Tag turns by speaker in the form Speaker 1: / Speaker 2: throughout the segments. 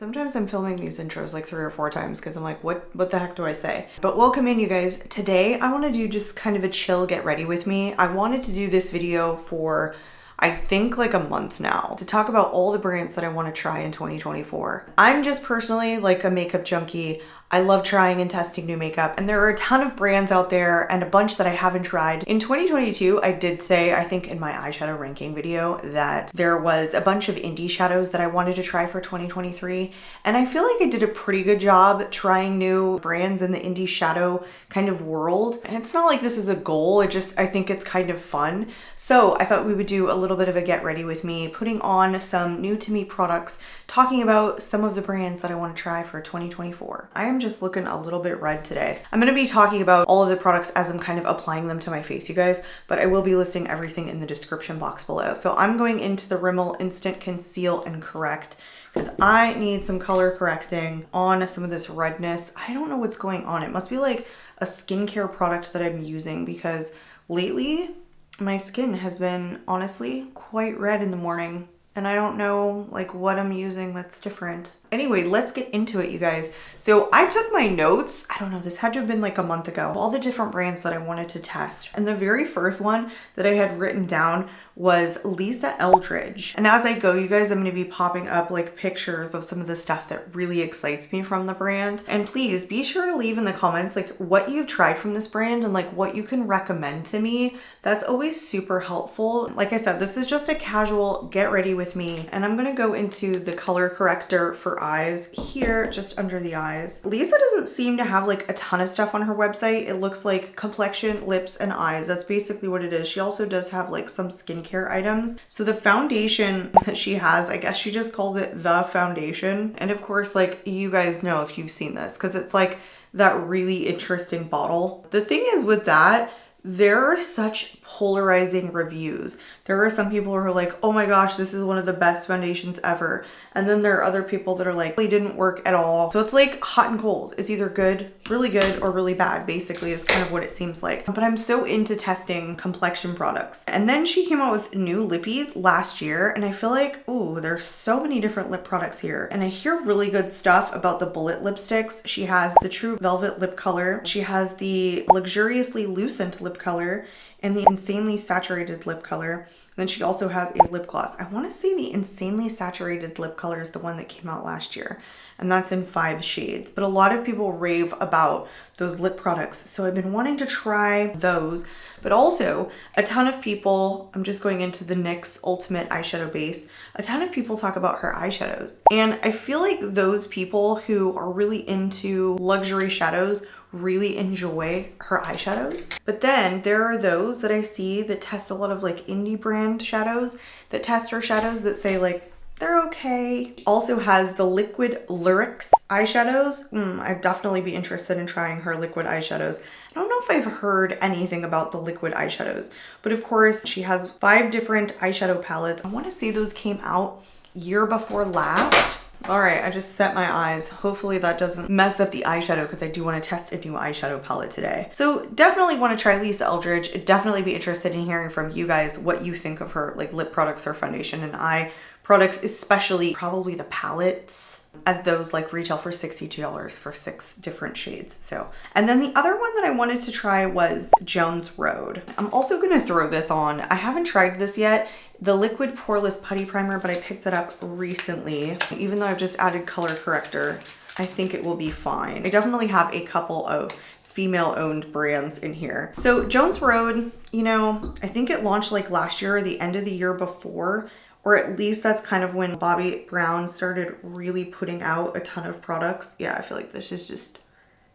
Speaker 1: Sometimes I'm filming these intros like 3 or 4 times because I'm like, what the heck do I say? But welcome in, you guys. Today I want to do just kind of a chill get ready with me. I wanted to do this video for I think like a month now to talk about all the brands that I want to try in 2024. I'm just personally like a makeup junkie. I love trying and testing new makeup, and there are a ton of brands out there and a bunch that I haven't tried. In 2022, I did say, I think in my eyeshadow ranking video, that there was a bunch of indie shadows that I wanted to try for 2023, and I feel like I did a pretty good job trying new brands in the indie shadow kind of world. And it's not like this is a goal, I think it's kind of fun. So I thought we would do a little bit of a get ready with me, putting on some new to me products, talking about some of the brands that I want to try for 2024. I am just looking a little bit red today. I'm going to be talking about all of the products as I'm kind of applying them to my face, you guys, but I will be listing everything in the description box below. So I'm going into the Rimmel Instant Conceal and Correct because I need some color correcting on some of this redness. I don't know what's going on. It must be like a skincare product that I'm using because lately my skin has been honestly quite red in the morning. And I don't know like what I'm using that's different. Anyway, let's get into it, you guys. So I took my notes, I don't know, this had to have been like a month ago, all the different brands that I wanted to test. And the very first one that I had written down was Lisa Eldridge. And as I go, you guys, I'm going to be popping up like pictures of some of the stuff that really excites me from the brand. And please be sure to leave in the comments like what you've tried from this brand and like what you can recommend to me. That's always super helpful. Like I said, this is just a casual get ready with me. And I'm going to go into the color corrector for eyes here, just under the eyes. Lisa doesn't seem to have like a ton of stuff on her website. It looks like complexion, lips, and eyes. That's basically what it is. She also does have like some skincare items. So the foundation that she has, I guess she just calls it the foundation. And of course, like you guys know if you've seen this, because it's like that really interesting bottle. The thing is with that, there are such polarizing reviews. There are some people who are like, oh my gosh, this is one of the best foundations ever. And then there are other people that are like, it didn't work at all. So it's like hot and cold. It's either good, or really bad, basically is kind of what it seems like. But I'm so into testing complexion products. And then she came out with new lippies last year. And I feel like, ooh, there's so many different lip products here. And I hear really good stuff about the bullet lipsticks. She has the True Velvet lip color. She has the Luxuriously Lucent lip color and the Insanely Saturated lip color. And then she also has a lip gloss. I want to say the Insanely Saturated lip color is the one that came out last year. And that's in 5 shades. But a lot of people rave about those lip products. So I've been wanting to try those. But also a ton of people, I'm just going into the NYX Ultimate Eyeshadow Base. A ton of people talk about her eyeshadows. And I feel like those people who are really into luxury shadows really enjoy her eyeshadows. But then there are those that I see that test a lot of like indie brand shadows, that test her shadows that say like, they're okay. Also has the Liquid Lyrics eyeshadows. I'd definitely be interested in trying her liquid eyeshadows. I don't know if I've heard anything about the liquid eyeshadows, but of course she has 5 different eyeshadow palettes. I want to say those came out year before last. All right, I just set my eyes. Hopefully that doesn't mess up the eyeshadow because I do want to test a new eyeshadow palette today. So definitely want to try Lisa Eldridge. Definitely be interested in hearing from you guys what you think of her like lip products or foundation and eye products, especially probably the palettes, as those like retail for $62 for 6 different shades. So, and then the other one that I wanted to try was Jones Road. I'm also going to throw this on. I haven't tried this yet. The Liquid Poreless Putty Primer, but I picked it up recently. Even though I've just added color corrector, I think it will be fine. I definitely have a couple of female-owned brands in here. So Jones Road, you know, I think it launched like last year or the end of the year before, or at least that's kind of when Bobbi Brown started really putting out a ton of products. Yeah, I feel like this is just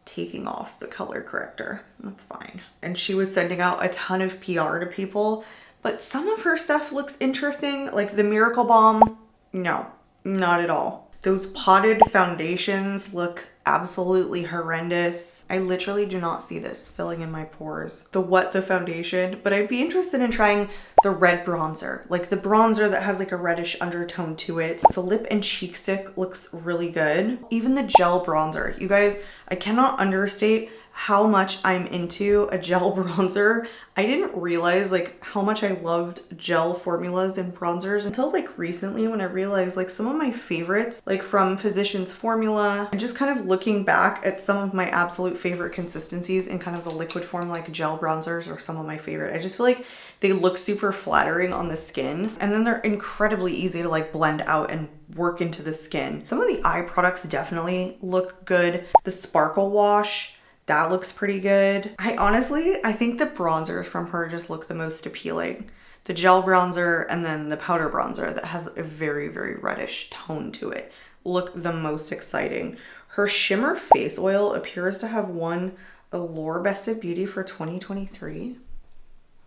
Speaker 1: taking off the color corrector. That's fine. And she was sending out a ton of PR to people, but some of her stuff looks interesting. Like the Miracle Balm, no, not at all. Those potted foundations look absolutely horrendous. I literally do not see this filling in my pores. The foundation, but I'd be interested in trying the red bronzer, like the bronzer that has like a reddish undertone to it. The lip and cheek stick looks really good. Even the gel bronzer, you guys, I cannot understate how much I'm into a gel bronzer. I didn't realize like how much I loved gel formulas and bronzers until like recently, when I realized like some of my favorites, like from Physicians Formula, and just kind of looking back at some of my absolute favorite consistencies in kind of the liquid form, like gel bronzers are some of my favorite. I just feel like they look super flattering on the skin, and then they're incredibly easy to like blend out and work into the skin. Some of the eye products definitely look good. The Sparkle Wash, that looks pretty good. I think the bronzers from her just look the most appealing. The gel bronzer and then the powder bronzer that has a very, very reddish tone to it look the most exciting. Her shimmer face oil appears to have won Allure Best of Beauty for 2023.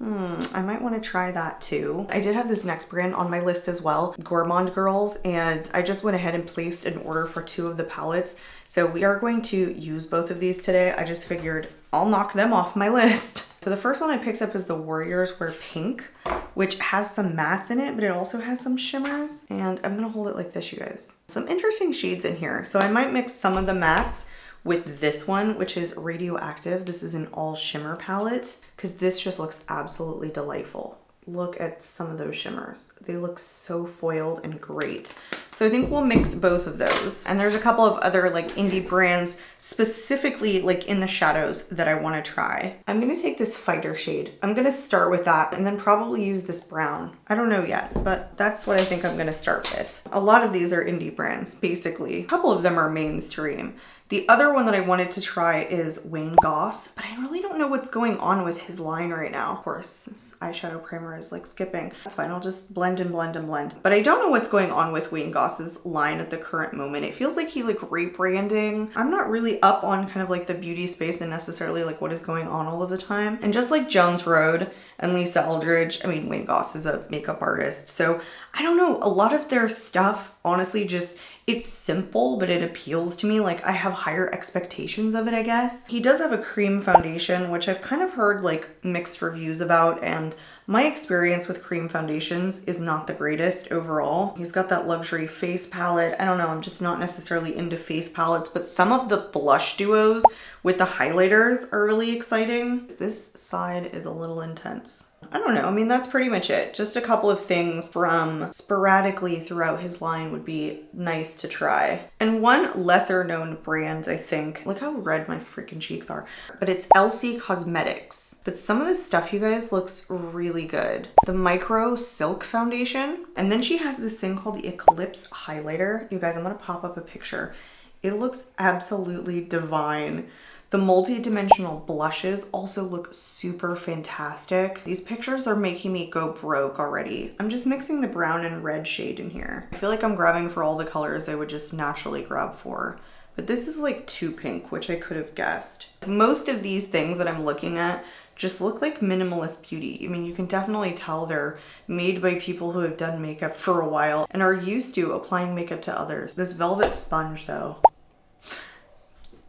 Speaker 1: I might want to try that too. I did have this next brand on my list as well, Gourmand Girls, and I just went ahead and placed an order for 2 of the palettes. So we are going to use both of these today. I just figured I'll knock them off my list. So the first one I picked up is the Warriors Wear Pink, which has some mattes in it, but it also has some shimmers. And I'm gonna hold it like this, you guys. Some interesting shades in here. So I might mix some of the mattes with this one, which is Radioactive. This is an all shimmer palette, because this just looks absolutely delightful. Look at some of those shimmers. They look so foiled and great. So I think we'll mix both of those. And there's a couple of other like indie brands, specifically like in the shadows, that I want to try. I'm going to take this Fighter shade. I'm going to start with that and then probably use this brown. I don't know yet, but that's what I think I'm going to start with. A lot of these are indie brands, basically. A couple of them are mainstream. The other one that I wanted to try is Wayne Goss, but I really don't know what's going on with his line right now. Of course, this eyeshadow primer is like skipping. That's fine, I'll just blend and blend and blend. But I don't know what's going on with Wayne Goss's line at the current moment. It feels like he's like rebranding. I'm not really up on kind of like the beauty space and necessarily like what is going on all of the time. And just like Jones Road and Lisa Eldridge, I mean, Wayne Goss is a makeup artist. So I don't know, a lot of their stuff, honestly, just, it's simple, but it appeals to me. Like I have higher expectations of it, I guess. He does have a cream foundation, which I've kind of heard like mixed reviews about, and my experience with cream foundations is not the greatest overall. He's got that luxury face palette. I don't know, I'm just not necessarily into face palettes, but some of the blush duos with the highlighters are really exciting. This side is a little intense. I don't know, I mean, that's pretty much it. Just a couple of things from sporadically throughout his line would be nice to try. And one lesser known brand, I think, look how red my freaking cheeks are, but it's Trixie Cosmetics. But some of this stuff, you guys, looks really good. The Micro Silk Foundation, and then she has this thing called the Eclipse Highlighter. You guys, I'm gonna pop up a picture. It looks absolutely divine. The multi-dimensional blushes also look super fantastic. These pictures are making me go broke already. I'm just mixing the brown and red shade in here. I feel like I'm grabbing for all the colors I would just naturally grab for. But this is like too pink, which I could have guessed. Most of these things that I'm looking at just look like minimalist beauty. I mean, you can definitely tell they're made by people who have done makeup for a while and are used to applying makeup to others. This velvet sponge though,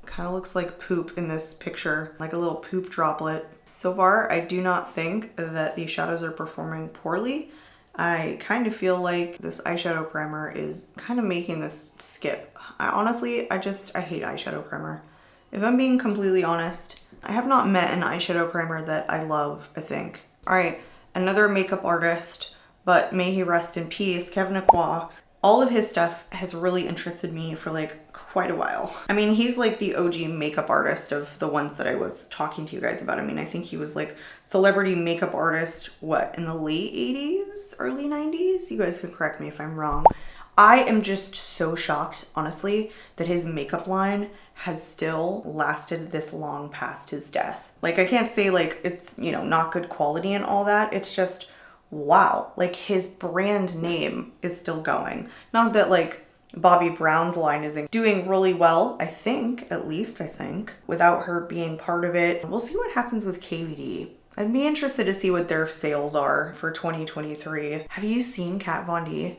Speaker 1: kind of looks like poop in this picture, like a little poop droplet. So far, I do not think that these shadows are performing poorly. I kind of feel like this eyeshadow primer is kind of making this skip. Honestly, I hate eyeshadow primer. If I'm being completely honest, I have not met an eyeshadow primer that I love, I think. All right, another makeup artist, but may he rest in peace, Kevyn. All of his stuff has really interested me for like quite a while. I mean, he's like the OG makeup artist of the ones that I was talking to you guys about. I mean, I think he was like celebrity makeup artist, what, in the late 80s, early 90s? You guys can correct me if I'm wrong. I am just so shocked, honestly, that his makeup line has still lasted this long past his death. Like, I can't say like it's, you know, not good quality and all that. It's just, wow, like his brand name is still going. Not that like Bobbi Brown's line isn't doing really well, I think, at least I think, without her being part of it. We'll see what happens with KVD. I'd be interested to see what their sales are for 2023. Have you seen Kat Von D?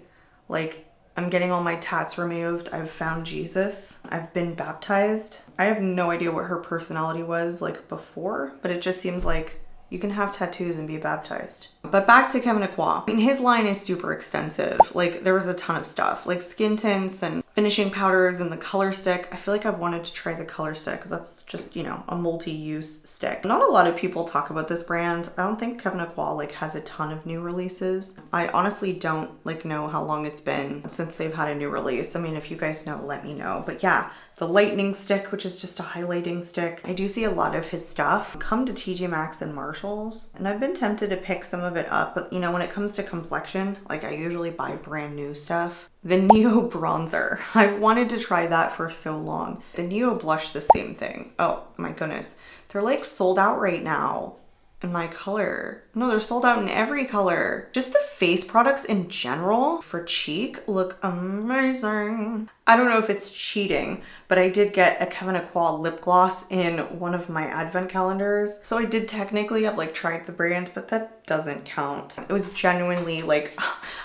Speaker 1: Like, I'm getting all my tats removed. I've found Jesus. I've been baptized. I have no idea what her personality was like before, but it just seems like you can have tattoos and be baptized. But back to Kevyn. I mean, his line is super extensive. Like, there was a ton of stuff, like skin tints and finishing powders and the color stick. I feel like I've wanted to try the color stick. That's just, you know, a multi-use stick. Not a lot of people talk about this brand. I don't think Kevyn like has a ton of new releases. I honestly don't like know how long it's been since they've had a new release. I mean, if you guys know, let me know. But yeah, the lightning stick, which is just a highlighting stick. I do see a lot of his stuff come to TJ Maxx and Marshalls, and I've been tempted to pick some of it up, but you know, when it comes to complexion, like I usually buy brand new stuff. The Neo bronzer. I've wanted to try that for so long. The Neo blush, the same thing. Oh my goodness. They're like sold out right now in my color. No, they're sold out in every color. Just the face products in general for cheek look amazing. I don't know if it's cheating, but I did get a Kevyn lip gloss in one of my advent calendars. So I did technically have like tried the brand, but that doesn't count. It was genuinely like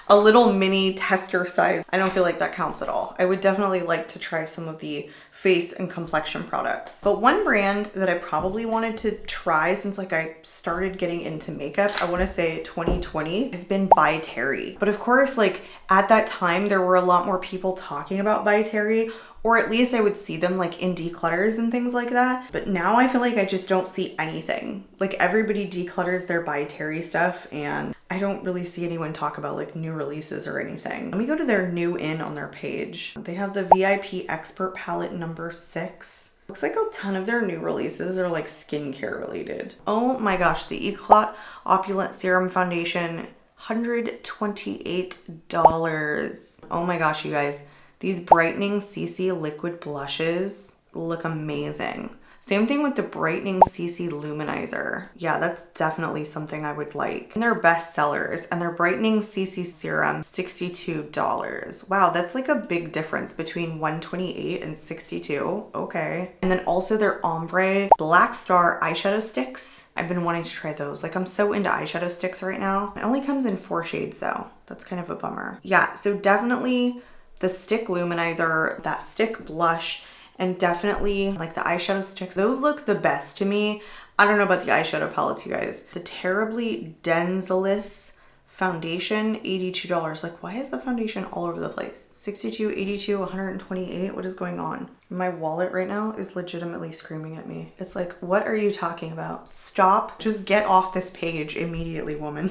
Speaker 1: a little mini tester size. I don't feel like that counts at all. I would definitely like to try some of the face and complexion products. But one brand that I probably wanted to try since like I started getting into makeup, I want to say 2020, has been By Terry. But of course, like at that time, there were a lot more people talking about By Terry, or at least I would see them like in declutters and things like that. But now I feel like I just don't see anything. Like everybody declutters their By Terry stuff, and I don't really see anyone talk about like new releases or anything. Let me go to their new in on their page. They have the VIP Expert Palette number 6. Looks like a ton of their new releases are like skincare related. Oh my gosh, the Eclat Opulent Serum Foundation, $128. Oh my gosh, you guys. These brightening CC liquid blushes look amazing. Same thing with the brightening CC luminizer. Yeah, that's definitely something I would like. And they're best sellers, and their brightening CC serum, $62. Wow, that's like a big difference between $128 and $62. Okay. And then also their ombre Black Star eyeshadow sticks. I've been wanting to try those. Like I'm so into eyeshadow sticks right now. It only comes in 4 shades though. That's kind of a bummer. Yeah, so definitely the stick luminizer, that stick blush, and definitely like the eyeshadow sticks. Those look the best to me. I don't know about the eyeshadow palettes, you guys. The Terribly Denseless foundation, $82. Like why is the foundation all over the place? 62, 82, 128. What is going on? My wallet right now is legitimately screaming at me. It's like, what are you talking about? Stop. Just get off this page immediately, woman.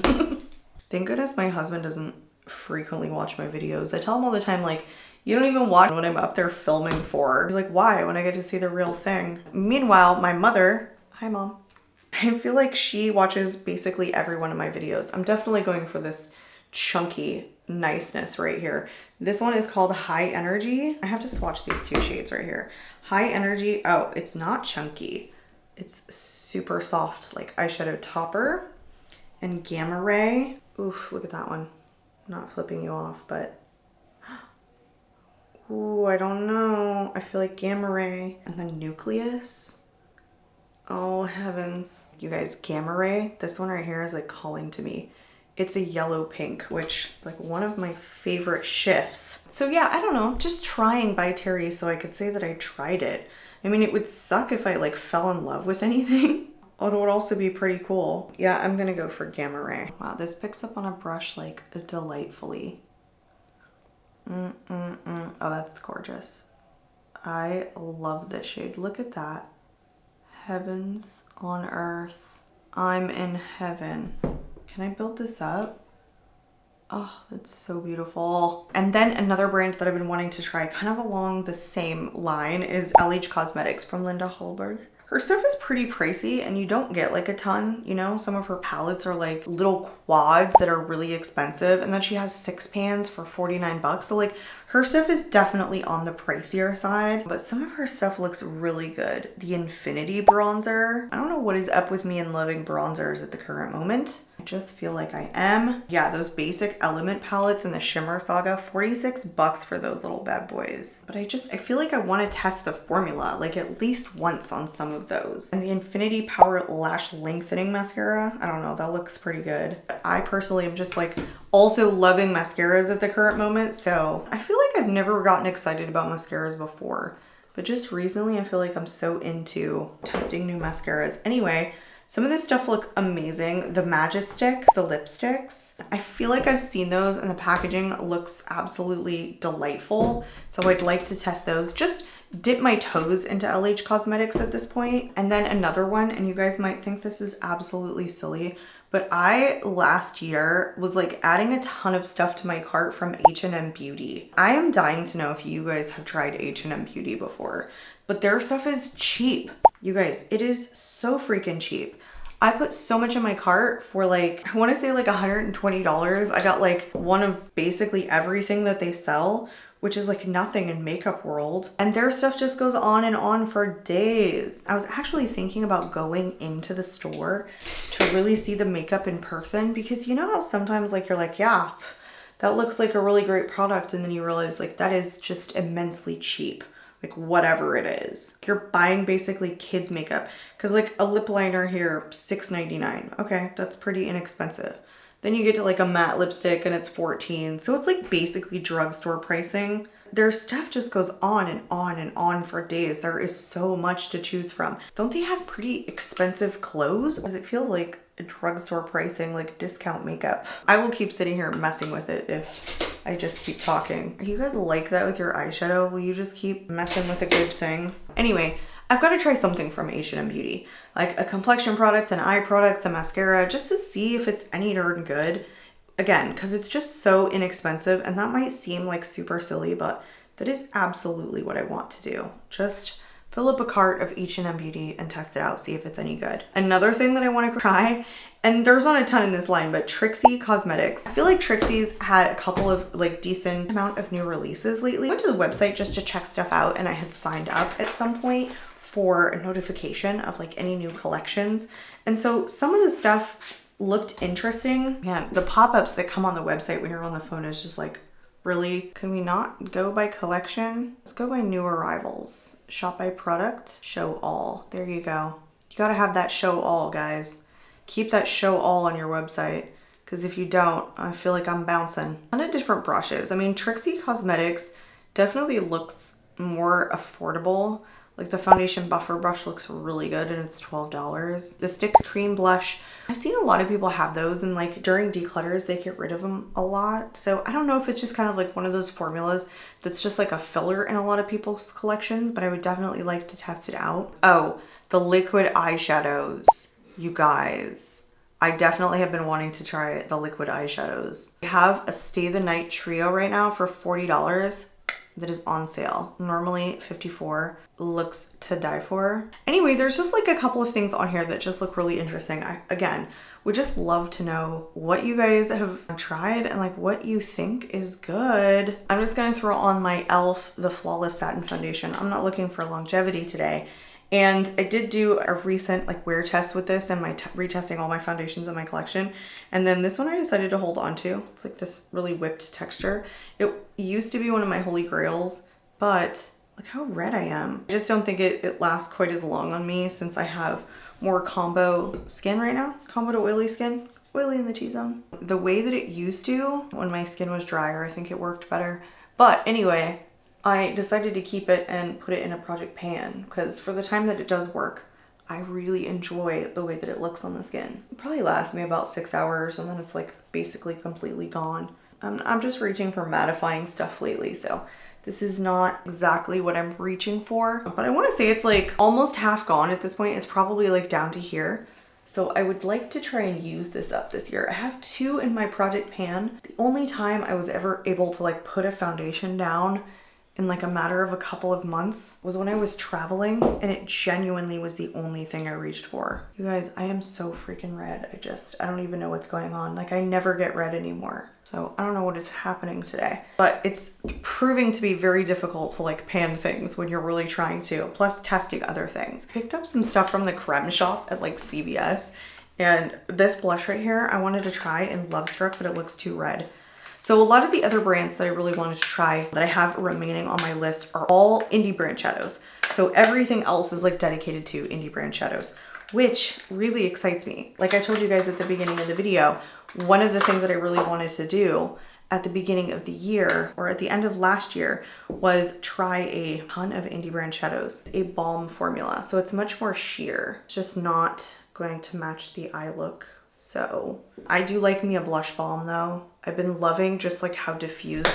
Speaker 1: Thank goodness my husband doesn't frequently watch my videos. I tell him all the time, like, you don't even watch what I'm up there filming for. He's like, why? When I get to see the real thing. Meanwhile, my mother, hi mom, I feel like she watches basically every one of my videos. I'm definitely going for this chunky niceness right here. This one is called High Energy. I have to swatch these 2 shades right here. High Energy. Oh, it's not chunky. It's super soft, like eyeshadow topper. And Gamma Ray. Oof, look at that one. Not flipping you off, but ooh, I don't know. I feel like Gamma Ray. And then Nucleus. Oh heavens. You guys, Gamma Ray, this one right here is like calling to me. It's a yellow pink, which is like one of my favorite shifts. So yeah, I don't know, just trying By Terry so I could say that I tried it. I mean, it would suck if I like fell in love with anything. Oh, it would also be pretty cool. Yeah, I'm gonna go for Gamma Ray. Wow, this picks up on a brush like delightfully. Oh, that's gorgeous. I love this shade. Look at that. Heavens on earth. I'm in heaven. Can I build this up? Oh, that's so beautiful. And then another brand that I've been wanting to try kind of along the same line is Eldridge Cosmetics from Linda Hallberg. Her stuff is pretty pricey and you don't get like a ton, you know? Some of her palettes are like little quads that are really expensive, and then she has 6 pans for 49 bucks. So like her stuff is definitely on the pricier side, but some of her stuff looks really good. The Infinity bronzer. I don't know what is up with me and loving bronzers at the current moment. I just feel like I am. Yeah, those basic Element palettes in the Shimmer Saga, 46 bucks for those little bad boys. But I feel like I want to test the formula like at least once on some of those. And the Infinity Power Lash Lengthening Mascara, I don't know, that looks pretty good. I personally am just like also loving mascaras at the current moment, so I feel like I've never gotten excited about mascaras before, but just recently I feel like I'm so into testing new mascaras. Anyway, Some of this stuff look amazing. The Majestic, the lipsticks, I feel like I've seen those and the packaging looks absolutely delightful. So I'd like to test those. Just dip my toes into LH Cosmetics at this point. And then another one, and you guys might think this is absolutely silly, but I last year was like adding a ton of stuff to my cart from H&M Beauty. I am dying to know if you guys have tried H&M Beauty before, but their stuff is cheap. You guys, it is so freaking cheap. I put so much in my cart for like, I want to say like $120. I got like one of basically everything that they sell, which is like nothing in makeup world. And their stuff just goes on and on for days. I was actually thinking about going into the store to really see the makeup in person, because you know how sometimes like you're like, yeah, that looks like a really great product, and then you realize like that is just immensely cheap. Like whatever it is. You're buying basically kids makeup, because like a lip liner here, $6.99. Okay, that's pretty inexpensive. Then you get to like a matte lipstick and it's $14. So it's like basically drugstore pricing. Their stuff just goes on and on and on for days. There is so much to choose from. Don't they have pretty expensive clothes? Because it feels like a drugstore pricing, like discount makeup. I will keep sitting here messing with it if I just keep talking. Are you guys like that with your eyeshadow? Will you just keep messing with a good thing? Anyway, I've got to try something from H&M Beauty, like a complexion product, an eye product, a mascara, just to see if it's any darn good. Again, because it's just so inexpensive, and that might seem like super silly, but that is absolutely what I want to do. Just fill up a cart of H&M Beauty and test it out, see if it's any good. Another thing that I want to try, and there's not a ton in this line, but Trixie Cosmetics. I feel like Trixie's had a couple of like decent amount of new releases lately. I went to the website just to check stuff out, and I had signed up at some point for a notification of like any new collections. And so some of the stuff looked interesting. Man, the pop-ups that come on the website when you're on the phone is just like, really? Can we not go by collection? Let's go by new arrivals. Shop by product, show all. There you go. You gotta have that show all, guys. Keep that show all on your website, because if you don't, I feel like I'm bouncing. A ton of different brushes. I mean, Trixie Cosmetics definitely looks more affordable. Like the foundation buffer brush looks really good and it's $12. The stick cream blush, I've seen a lot of people have those, and like during declutters, they get rid of them a lot. So I don't know if it's just kind of like one of those formulas that's just like a filler in a lot of people's collections, but I would definitely like to test it out. Oh, the liquid eyeshadows, you guys. I definitely have been wanting to try the liquid eyeshadows. I have a Stay the Night trio right now for $40. That is on sale. Normally $54. Looks to die for. Anyway, there's just like a couple of things on here that just look really interesting. I, again, would just love to know what you guys have tried and like what you think is good. I'm just gonna throw on my e.l.f. the Flawless Satin Foundation. I'm not looking for longevity today. And I did do a recent like wear test with this and my retesting all my foundations in my collection. And then this one I decided to hold on to. It's like this really whipped texture. It used to be one of my holy grails, but look how red I am. I just don't think it lasts quite as long on me since I have more combo skin right now. Combo to oily skin, oily in the T-zone. The way that it used to when my skin was drier, I think it worked better. But anyway, I decided to keep it and put it in a project pan because for the time that it does work, I really enjoy the way that it looks on the skin. It probably lasts me about 6 hours and then it's like basically completely gone. I'm just reaching for mattifying stuff lately, so this is not exactly what I'm reaching for, but I want to say it's like almost half gone at this point. It's probably like down to here. So I would like to try and use this up this year. I have 2 in my project pan. The only time I was ever able to like put a foundation down in like a matter of a couple of months was when I was traveling, and it genuinely was the only thing I reached for. You guys, I am so freaking red. I don't even know what's going on. Like I never get red anymore. So I don't know what is happening today, but it's proving to be very difficult to like pan things when you're really trying to, plus testing other things. Picked up some stuff from the creme shop at like CVS, and this blush right here, I wanted to try in Love Struck, but it looks too red. So a lot of the other brands that I really wanted to try that I have remaining on my list are all indie brand shadows. So everything else is like dedicated to indie brand shadows, which really excites me. Like I told you guys at the beginning of the video, one of the things that I really wanted to do at the beginning of the year or at the end of last year was try a ton of indie brand shadows, a balm formula. So it's much more sheer. It's just not going to match the eye look. So I do like me a blush balm though. I've been loving just like how diffused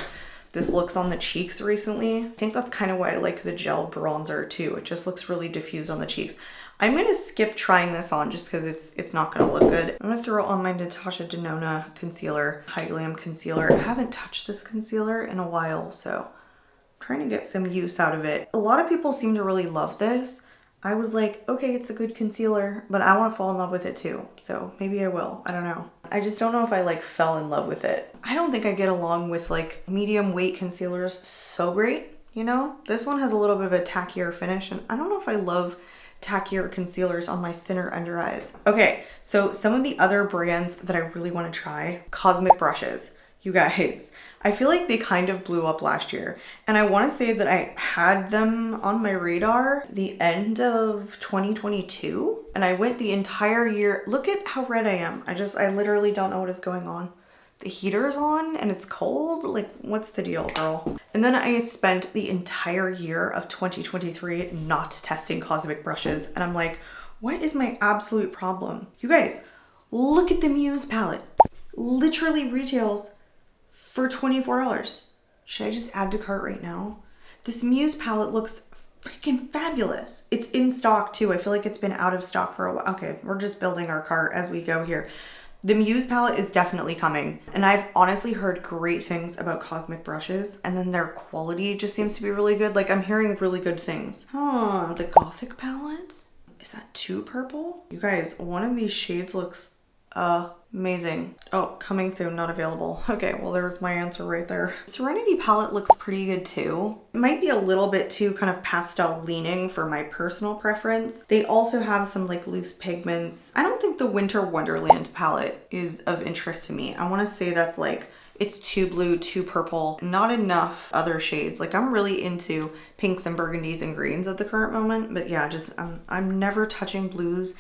Speaker 1: this looks on the cheeks recently. I think that's kind of why I like the gel bronzer too. It just looks really diffused on the cheeks. I'm gonna skip trying this on just because it's not gonna look good. I'm gonna throw on my Natasha Denona concealer, High Glam concealer. I haven't touched this concealer in a while, so I'm trying to get some use out of it. A lot of people seem to really love this. I was like, okay, it's a good concealer, but I want to fall in love with it too. So maybe I will, I don't know. I just don't know if I like fell in love with it. I don't think I get along with like medium weight concealers so great, you know? This one has a little bit of a tackier finish, and I don't know if I love tackier concealers on my thinner under eyes. Okay, so some of the other brands that I really want to try, cosmic brushes. You guys, I feel like they kind of blew up last year, and I want to say that I had them on my radar the end of 2022, and I went the entire year. Look at how red I am. I literally don't know what is going on. The heater's on and it's cold. Like, what's the deal, girl? And then I spent the entire year of 2023 not testing cosmic brushes, and I'm like, what is my absolute problem? You guys, look at the Muse palette. Literally retails for $24. Should I just add to cart right now? This Muse palette looks freaking fabulous. It's in stock too. I feel like it's been out of stock for a while. Okay, we're just building our cart as we go here. The Muse palette is definitely coming, and I've honestly heard great things about cosmic brushes, and then their quality just seems to be really good. Like, I'm hearing really good things. Huh, the Gothic palette? Is that too purple? You guys, one of these shades looks amazing. Oh, coming soon, not available. Okay, well, there's my answer right there. Serenity palette looks pretty good too. It might be a little bit too kind of pastel leaning for my personal preference. They also have some like loose pigments. I don't think the Winter Wonderland palette is of interest to me. I want to say that's like, it's too blue, too purple, not enough other shades. Like, I'm really into pinks and burgundies and greens at the current moment, but yeah, just I'm never touching blues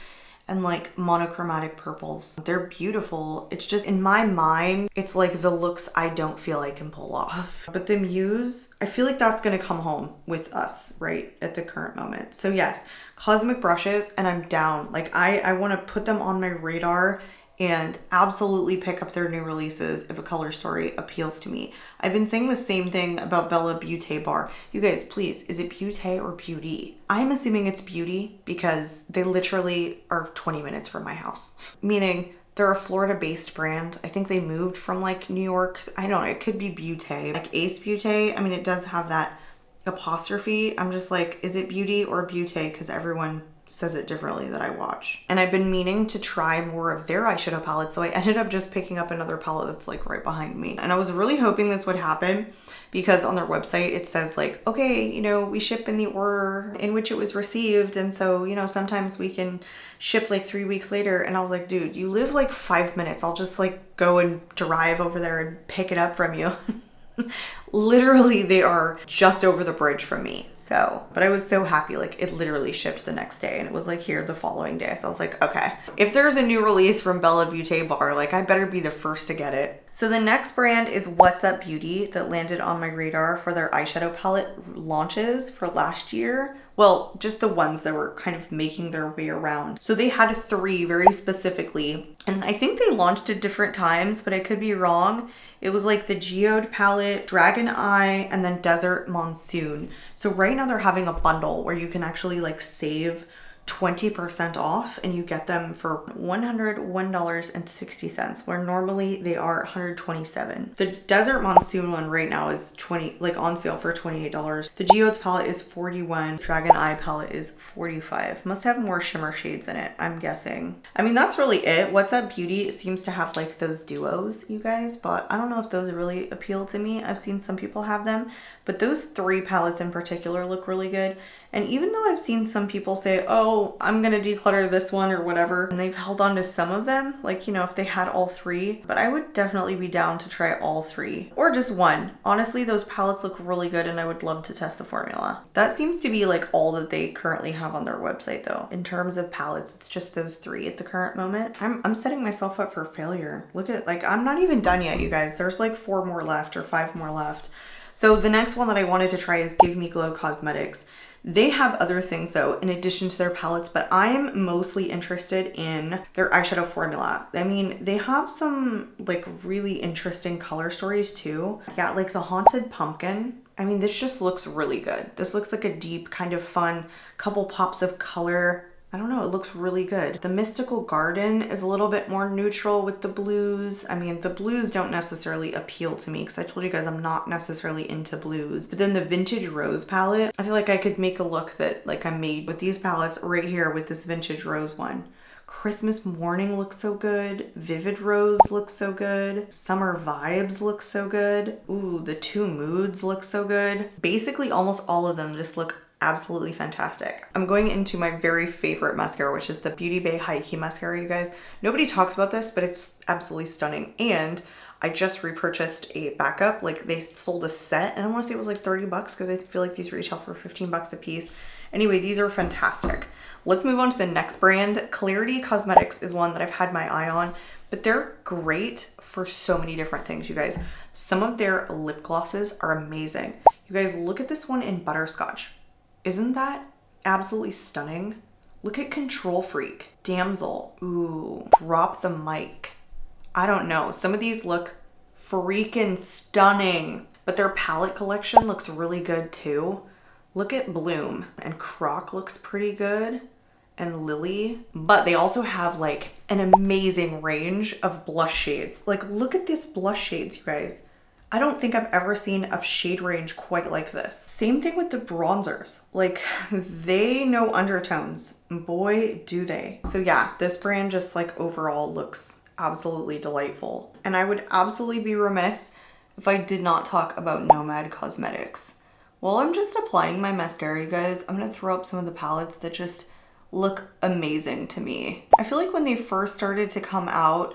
Speaker 1: and like monochromatic purples. They're beautiful. It's just, in my mind, it's like the looks I don't feel I can pull off. But the Muse, I feel like that's gonna come home with us right at the current moment. So yes, cosmic brushes, and I'm down. Like, I wanna put them on my radar and absolutely pick up their new releases if a color story appeals to me. I've been saying the same thing about Bella Beaute Bar. You guys, please, is it Beaute or Beauty? I'm assuming it's Beauty because they literally are 20 minutes from my house. Meaning, they're a Florida-based brand. I think they moved from like New York. I don't know, it could be Beaute. Like Ace Beaute, I mean, it does have that apostrophe. I'm just like, is it Beauty or Beaute? Because everyone says it differently that I watch. And I've been meaning to try more of their eyeshadow palette, so I ended up just picking up another palette that's like right behind me. And I was really hoping this would happen because on their website it says like, okay, you know, we ship in the order in which it was received, and so, you know, sometimes we can ship like 3 weeks later. And I was like, dude, you live like 5 minutes. I'll just like go and drive over there and pick it up from you. Literally, they are just over the bridge from me. So, but I was so happy, like it literally shipped the next day and it was like here the following day. So I was like, okay, if there's a new release from Bella Beaute Bar, like I better be the first to get it. So the next brand is What's Up Beauty that landed on my radar for their eyeshadow palette launches for last year. Well, just the ones that were kind of making their way around. So they had 3 very specifically, and I think they launched at different times, but I could be wrong. It was like the Geode palette, Dragon Eye, and then Desert Monsoon. So right now they're having a bundle where you can actually like save 20% off, and you get them for $101.60, where normally they are $127. The Desert Monsoon one right now is on sale for $28. The Geodes palette is $41. Dragon Eye palette is $45. Must have more shimmer shades in it, I'm guessing. I mean, that's really it. What's Up Beauty seems to have like those duos, you guys, but I don't know if those really appeal to me. I've seen some people have them, but those 3 palettes in particular look really good. And even though I've seen some people say, oh, I'm gonna declutter this one or whatever, and they've held on to some of them, like, you know, if they had all 3, but I would definitely be down to try all 3 or just one. Honestly, those palettes look really good and I would love to test the formula. That seems to be like all that they currently have on their website though. In terms of palettes, it's just those 3 at the current moment. I'm setting myself up for failure. Look at, like, I'm not even done yet, you guys. There's like 4 more left or 5 more left. So the next one that I wanted to try is Give Me Glow Cosmetics. They have other things though, in addition to their palettes, but I'm mostly interested in their eyeshadow formula. I mean, they have some like really interesting color stories too. Yeah, like the Haunted Pumpkin. I mean, this just looks really good. This looks like a deep, kind of fun, couple pops of color. I don't know, it looks really good. The Mystical Garden is a little bit more neutral with the blues. I mean, the blues don't necessarily appeal to me because I told you guys I'm not necessarily into blues. But then the Vintage Rose palette, I feel like I could make a look that like I made with these palettes right here with this Vintage Rose one. Christmas Morning looks so good. Vivid Rose looks so good. Summer Vibes look so good. Ooh, the Two Moods look so good. Basically almost all of them just look absolutely fantastic. I'm going into my very favorite mascara, which is the Beauty Bay High Key Mascara, you guys. Nobody talks about this, but it's absolutely stunning. And I just repurchased a backup. Like they sold a set and I want to say it was like 30 bucks because I feel like these retail for 15 bucks a piece. Anyway, these are fantastic. Let's move on to the next brand. Clarity Cosmetics is one that I've had my eye on, but they're great for so many different things, you guys. Some of their lip glosses are amazing. You guys, look at this one in Butterscotch. Isn't that absolutely stunning? Look at Control Freak, Damsel, ooh, Drop the Mic. I don't know, some of these look freaking stunning, but their palette collection looks really good too. Look at Bloom, and Croc looks pretty good, and Lily, but they also have like an amazing range of blush shades. Like look at these blush shades, you guys. I don't think I've ever seen a shade range quite like this. Same thing with the bronzers. Like they know undertones. Boy, do they. So yeah, this brand just like overall looks absolutely delightful. And I would absolutely be remiss if I did not talk about Nomad Cosmetics. While I'm just applying my mascara, you guys, I'm gonna throw up some of the palettes that just look amazing to me. I feel like when they first started to come out,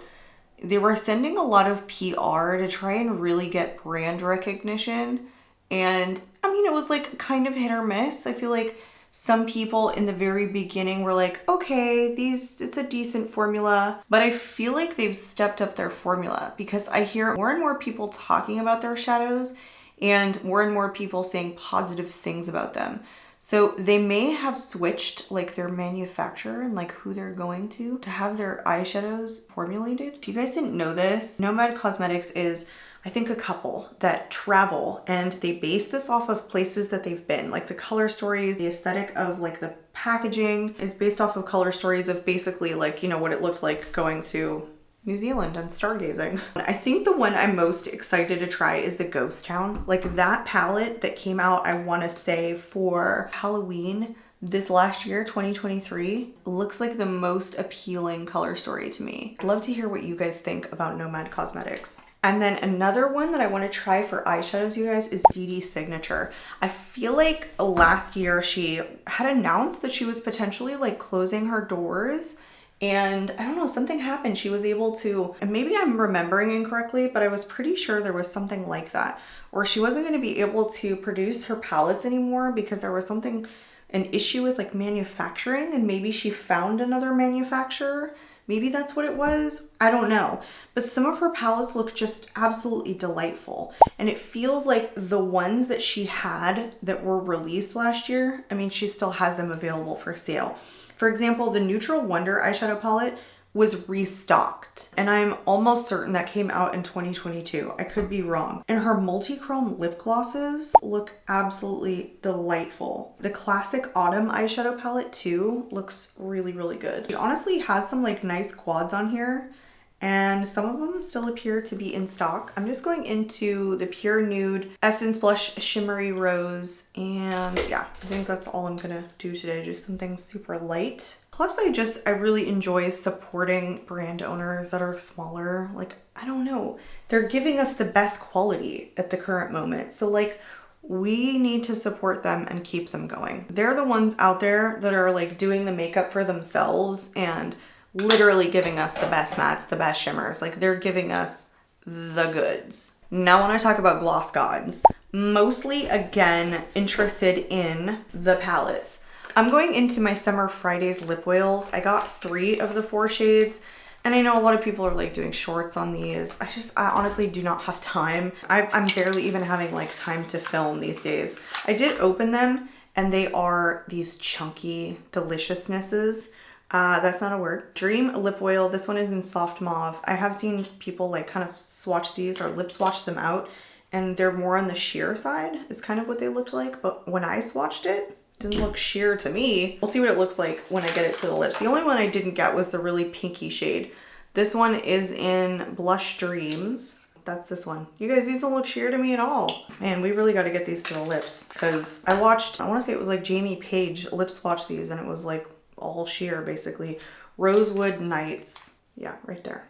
Speaker 1: they were sending a lot of PR to try and really get brand recognition. And I mean, it was like kind of hit or miss. I feel like some people in the very beginning were like, okay, it's a decent formula. But I feel like they've stepped up their formula because I hear more and more people talking about their shadows and more people saying positive things about them. So they may have switched like their manufacturer and like who they're going to have their eyeshadows formulated. If you guys didn't know this, Nomad Cosmetics is, I think, a couple that travel and they base this off of places that they've been. Like the color stories, the aesthetic of like the packaging is based off of color stories of basically like, you know, what it looked like going to New Zealand and stargazing. I think the one I'm most excited to try is the Ghost Town. Like that palette that came out, I want to say for Halloween this last year, 2023, looks like the most appealing color story to me. I'd love to hear what you guys think about Nomad Cosmetics. And then another one that I want to try for eyeshadows, you guys, is Beauty Signature. I feel like last year she had announced that she was potentially like closing her doors. And I don't know, something happened. She was able to, and maybe I'm remembering incorrectly, but I was pretty sure there was something like that, or she wasn't going to be able to produce her palettes anymore because there was an issue with like manufacturing, and maybe she found another manufacturer. Maybe that's what it was. I don't know. But some of her palettes look just absolutely delightful. And it feels like the ones that she had that were released last year, I mean, she still has them available for sale. For example, the Neutral Wonder eyeshadow palette was restocked, and I'm almost certain that came out in 2022. I could be wrong. And her multi-chrome lip glosses look absolutely delightful. The Classic Autumn eyeshadow palette too looks really, really good. She honestly has some like nice quads on here, and some of them still appear to be in stock. I'm just going into the Pure Nude Essence Blush Shimmery Rose, and yeah, I think that's all I'm gonna do today, just something super light. Plus I really enjoy supporting brand owners that are smaller. Like, I don't know, they're giving us the best quality at the current moment. So like, we need to support them and keep them going. They're the ones out there that are like doing the makeup for themselves and literally giving us the best mattes, the best shimmers. Like they're giving us the goods. Now I want to talk about Gloss Gods. Mostly, again, interested in the palettes. I'm going into my Summer Fridays lip oils. I got 3 of the 4 shades. And I know a lot of people are like doing shorts on these. I honestly do not have time. I'm barely even having like time to film these days. I did open them and they are these chunky deliciousnesses. That's not a word. Dream lip oil. This one is in soft mauve. I have seen people like kind of swatch these or lip swatch them out, and they're more on the sheer side is kind of what they looked like. But when I swatched it, didn't look sheer to me. We'll see what it looks like when I get it to the lips. The only one I didn't get was the really pinky shade. This one is in Blush Dreams. That's this one. You guys, these don't look sheer to me at all. Man, we really got to get these to the lips, because I want to say it was like Jamie Page lip swatch these, and it was like all sheer basically. Rosewood Nights. Yeah, right there.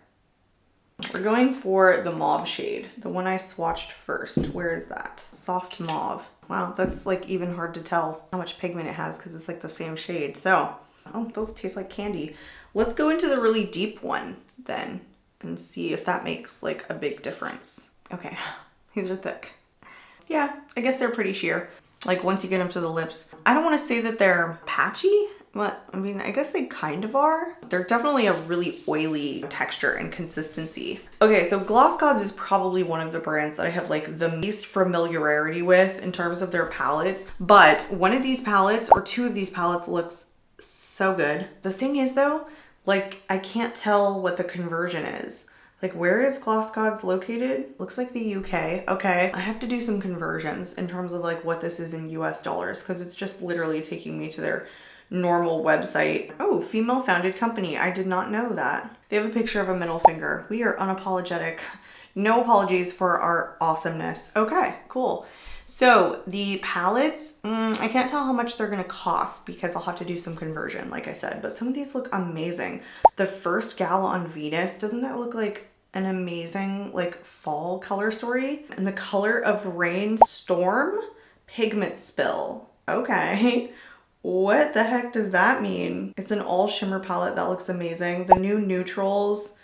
Speaker 1: We're going for the mauve shade, the one I swatched first. Where is that? Soft mauve. Wow, that's like even hard to tell how much pigment it has because it's like the same shade. So, oh, those taste like candy. Let's go into the really deep one then and see if that makes like a big difference. Okay, these are thick. Yeah, I guess they're pretty sheer. Like once you get them to the lips. I don't want to say that they're patchy. But I mean, I guess they kind of are. They're definitely a really oily texture and consistency. Okay, so Gloss Gods is probably one of the brands that I have like the least familiarity with in terms of their palettes. But one of these palettes or two of these palettes looks so good. The thing is though, like I can't tell what the conversion is. Like where is Gloss Gods located? Looks like the UK. Okay, I have to do some conversions in terms of like what this is in US dollars, because it's just literally taking me to their normal website. Oh, female founded company. I did not know that. They have a picture of a middle finger. We are unapologetic. No apologies for our awesomeness. Okay, cool. So the palettes, I can't tell how much they're gonna cost because I'll have to do some conversion, like I said, but some of these look amazing. The first Gala on Venus, doesn't that look like an amazing like fall color story? And the Color of Rain Storm Pigment Spill. Okay. What the heck does that mean? It's an all shimmer palette that looks amazing. The new neutrals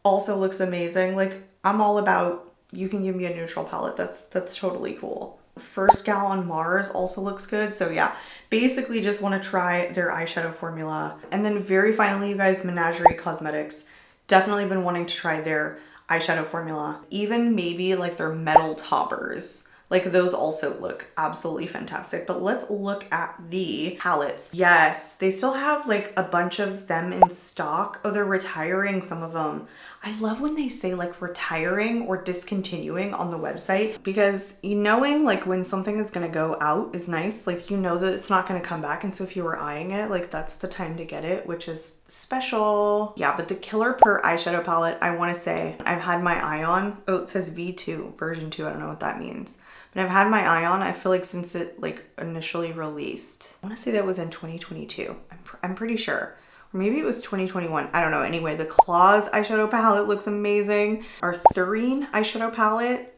Speaker 1: also looks amazing. Like I'm all about, you can give me a neutral palette. That's totally cool. First Gal on Mars also looks good. So yeah, basically just want to try their eyeshadow formula. And then very finally, you guys, Menagerie Cosmetics. Definitely been wanting to try their eyeshadow formula. Even maybe like their metal toppers. Like those also look absolutely fantastic. But let's look at the palettes. Yes, they still have like a bunch of them in stock. Oh, they're retiring some of them. I love when they say like retiring or discontinuing on the website, because knowing like when something is gonna go out is nice. Like you know that it's not gonna come back, and so if you were eyeing it, like that's the time to get it, which is special. Yeah, but the Killer Per eyeshadow palette, I wanna say I've had my eye on. Oh, it says V2, version 2, I don't know what that means. But I've had my eye on, I feel like since it like initially released. I wanna say that was in 2022, I'm pretty sure. Or maybe it was 2021. I don't know. Anyway, the Claws eyeshadow palette looks amazing. Our Thurine eyeshadow palette.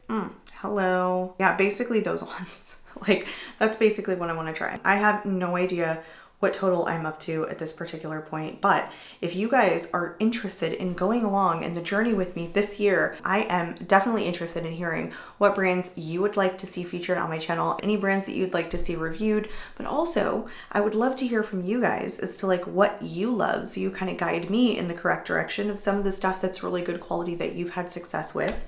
Speaker 1: Hello. Yeah, basically those ones. Like, that's basically what I want to try. I have no idea what total I'm up to at this particular point, but if you guys are interested in going along in the journey with me this year, I am definitely interested in hearing what brands you would like to see featured on my channel, any brands that you'd like to see reviewed, but also I would love to hear from you guys as to like what you love, so you kind of guide me in the correct direction of some of the stuff that's really good quality that you've had success with.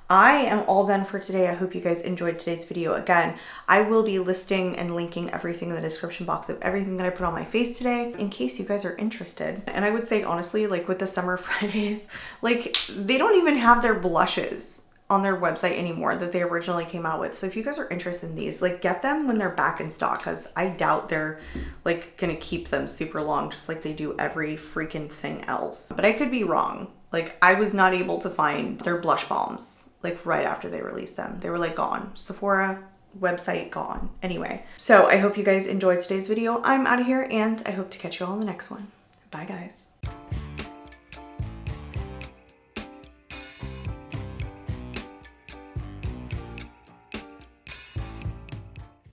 Speaker 1: I am all done for today. I hope you guys enjoyed today's video. Again, I will be listing and linking everything in the description box of everything that I put on my face today in case you guys are interested. And I would say honestly, like with the Summer Fridays, like they don't even have their blushes on their website anymore that they originally came out with. So if you guys are interested in these, like get them when they're back in stock, because I doubt they're like gonna keep them super long just like they do every freaking thing else. But I could be wrong. Like I was not able to find their blush balms like right after they released them. They were like gone. Sephora website gone. Anyway, so I hope you guys enjoyed today's video. I'm out of here and I hope to catch you all in the next one. Bye guys.